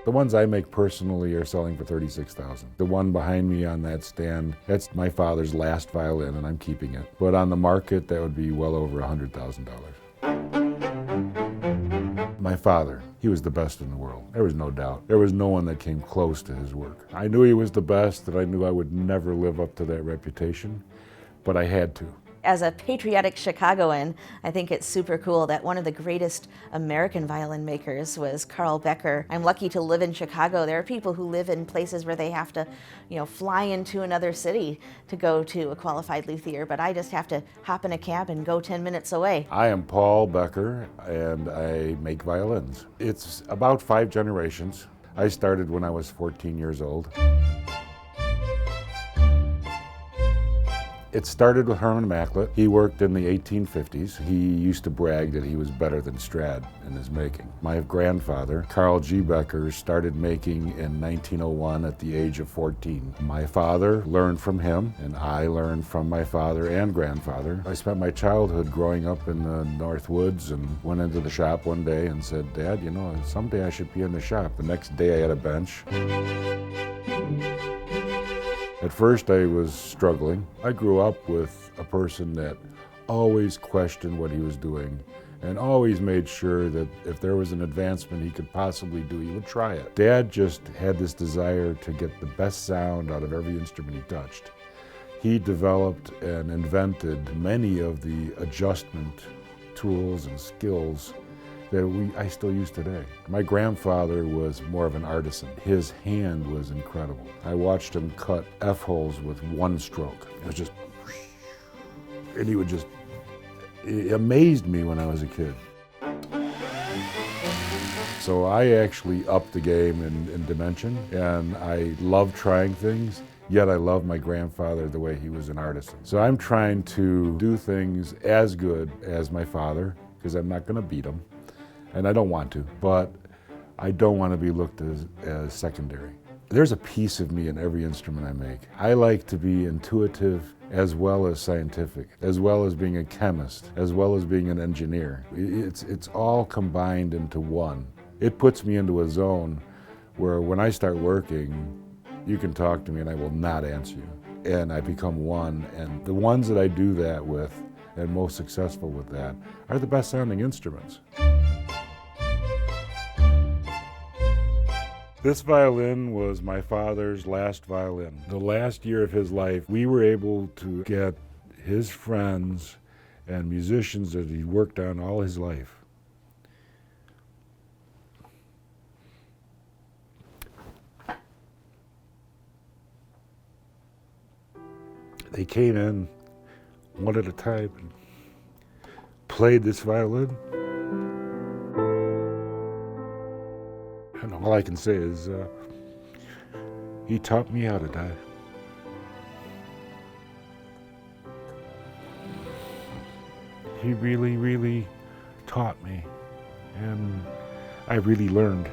The ones I make personally are selling for $36,000. The one behind me on that stand, that's my father's last violin, and I'm keeping it. But on the market, that would be well over $100,000. My father, he was the best in the world. There was no doubt. There was no one that came close to his work. I knew he was the best, and I knew I would never live up to that reputation, but I had to. As a patriotic Chicagoan, I think it's super cool that one of the greatest American violin makers was Carl Becker. I'm lucky to live in Chicago. There are people who live in places where they have to, fly into another city to go to a qualified luthier, but I just have to hop in a cab and go 10 minutes away. I am Paul Becker, and I make violins. It's about 5 generations. I started when I was 14 years old. It started with Herman Macklett. He worked in the 1850s. He used to brag that he was better than Strad in his making. My grandfather, Carl G. Becker, started making in 1901 at the age of 14. My father learned from him, and I learned from my father and grandfather. I spent my childhood growing up in the North Woods and went into the shop one day and said, "Dad, someday I should be in the shop." The next day I had a bench. At first I was struggling. I grew up with a person that always questioned what he was doing and always made sure that if there was an advancement he could possibly do, he would try it. Dad just had this desire to get the best sound out of every instrument he touched. He developed and invented many of the adjustment tools and skills that I still use today. My grandfather was more of an artisan. His hand was incredible. I watched him cut F-holes with one stroke. It was just, and it amazed me when I was a kid. So I actually upped the game in dimension, and I love trying things, yet I love my grandfather the way he was an artisan. So I'm trying to do things as good as my father, because I'm not gonna beat him. And I don't want to, but I don't want to be looked as secondary. There's a piece of me in every instrument I make. I like to be intuitive as well as scientific, as well as being a chemist, as well as being an engineer. It's all combined into one. It puts me into a zone where when I start working, you can talk to me and I will not answer you. And I become one, and the ones that I do that with and most successful with that are the best sounding instruments. This violin was my father's last violin. The last year of his life, we were able to get his friends and musicians that he worked on all his life. They came in one at a time and played this violin. And all I can say is, he taught me how to die. He really, really taught me, and I really learned.